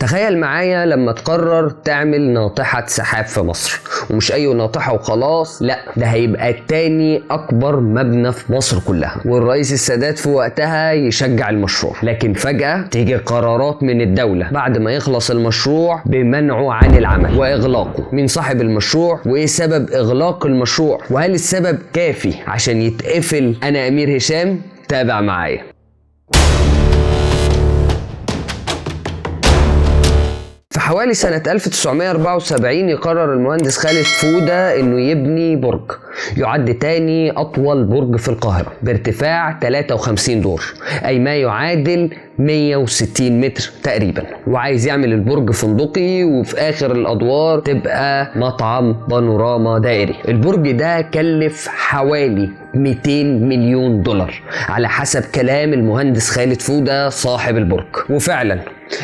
تخيل معايا لما تقرر تعمل ناطحة سحاب في مصر، ومش أي ناطحة وخلاص، لأ ده هيبقى تاني أكبر مبنى في مصر كلها، والرئيس السادات في وقتها يشجع المشروع. لكن فجأة تيجي قرارات من الدولة بعد ما يخلص المشروع بمنعه عن العمل وإغلاقه. مين صاحب المشروع؟ وإيه سبب إغلاق المشروع؟ وهل السبب كافي عشان يتقفل؟ أنا أمير هشام، تابع معايا. في حوالي سنة 1974 يقرر المهندس خالد فودة انه يبني برج يعد تاني اطول برج في القاهرة بارتفاع 53 دور، اي ما يعادل 160 متر تقريبا، وعايز يعمل البرج فندقي وفي اخر الادوار تبقى مطعم بانوراما دائري. البرج ده كلف حوالي 200 مليون دولار على حسب كلام المهندس خالد فودة صاحب البرج. وفعلا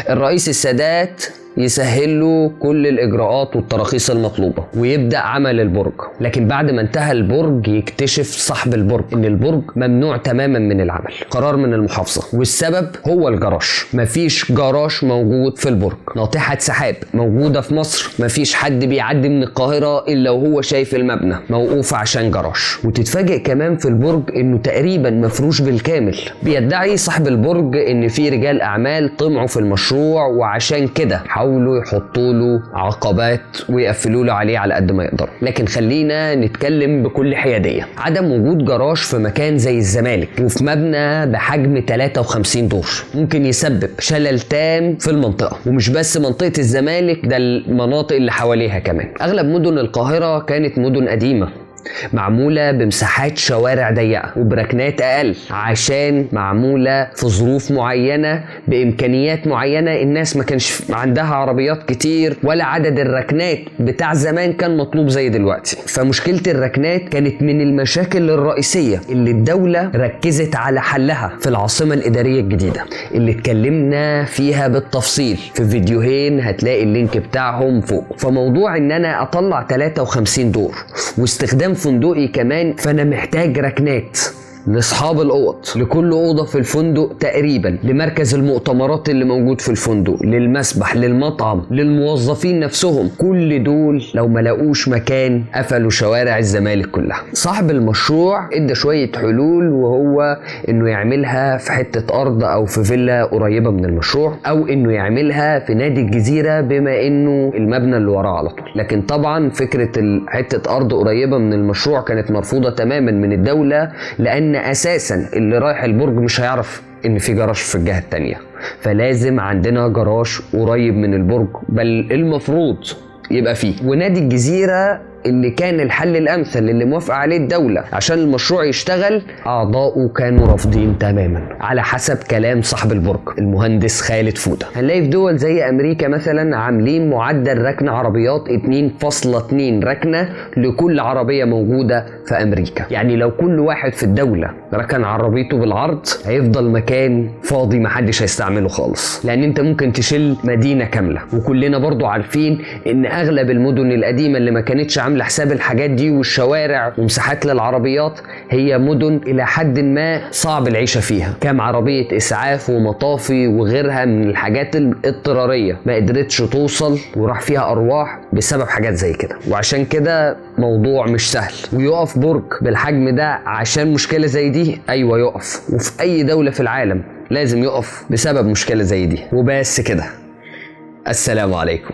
الرئيس السادات يسهل له كل الإجراءات والتراخيص المطلوبة ويبدأ عمل البرج. لكن بعد ما انتهى البرج يكتشف صاحب البرج إن البرج ممنوع تماما من العمل، قرار من المحافظة، والسبب هو الجراج. مفيش جراج موجود في البرج. ناطحة سحاب موجودة في مصر، مفيش حد بيعدي من القاهرة إلا وهو شايف المبنى موقوف عشان جراج. وتتفاجئ كمان في البرج إنه تقريبا مفروش بالكامل. بيدعي صاحب البرج إن في رجال أعمال طمعوا في المشروع، وعشان كده حاولوا يحطوا له عقبات ويقفلوا له عليه على قد ما يقدروا. لكن خلينا نتكلم بكل حيادية. عدم وجود جراج في مكان زي الزمالك وفي مبنى بحجم 53 دور ممكن يسبب شلل تام في المنطقة، ومش بس منطقة الزمالك، ده المناطق اللي حواليها كمان. أغلب مدن القاهرة كانت مدن قديمة معمولة بمساحات شوارع ضيقة وبركنات أقل، عشان معمولة في ظروف معينة بإمكانيات معينة. الناس ما كانش عندها عربيات كتير، ولا عدد الركنات بتاع زمان كان مطلوب زي دلوقتي. فمشكلة الركنات كانت من المشاكل الرئيسية اللي الدولة ركزت على حلها في العاصمة الإدارية الجديدة، اللي اتكلمنا فيها بالتفصيل في فيديوهين هتلاقي اللينك بتاعهم فوق. فموضوع ان انا اطلع 53 دور واستخدام فندقي كمان، فانا محتاج ركنات لاصحاب الاوض، لكل اوضه في الفندق تقريبا، لمركز المؤتمرات اللي موجود في الفندق، للمسبح، للمطعم، للموظفين نفسهم. كل دول لو ما لاقوش مكان قفلوا شوارع الزمالك كلها. صاحب المشروع ادى شويه حلول، وهو انه يعملها في حته ارض او في فيلا قريبه من المشروع، او انه يعملها في نادي الجزيره بما انه المبنى اللي وراه على طول. لكن طبعا فكره حته ارض قريبه من المشروع كانت مرفوضه تماما من الدوله، لان اساسا اللي رايح البرج مش هيعرف ان في جراج في الجهه التانيه، فلازم عندنا جراج قريب من البرج، بل المفروض يبقى فيه. ونادي الجزيره اللي كان الحل الامثل اللي موافقه عليه الدوله عشان المشروع يشتغل، اعضائه كانوا رافضين تماما على حسب كلام صاحب البرج المهندس خالد فودة. هنلاقي في دول زي امريكا مثلا عاملين معدل ركن عربيات 2.2 ركنه لكل عربيه موجوده في امريكا. يعني لو كل واحد في الدوله ركن عربيته بالعرض هيفضل مكان فاضي محدش هيستعمله خالص، لان انت ممكن تشيل مدينه كامله. وكلنا برضو عارفين ان اغلب المدن القديمه اللي ما كانتش عامله حساب الحاجات دي والشوارع ومساحات للعربيات هي مدن الى حد ما صعب العيشه فيها. كام عربيه اسعاف ومطافي وغيرها من الحاجات الاضطراريه ما قدرتش توصل، وراح فيها ارواح بسبب حاجات زي كده. وعشان كده موضوع مش سهل. ويقف برج بالحجم ده عشان مشكله زي دي؟ ايوه يقف، وفي اي دوله في العالم لازم يقف بسبب مشكله زي دي. وبس كده، السلام عليكم.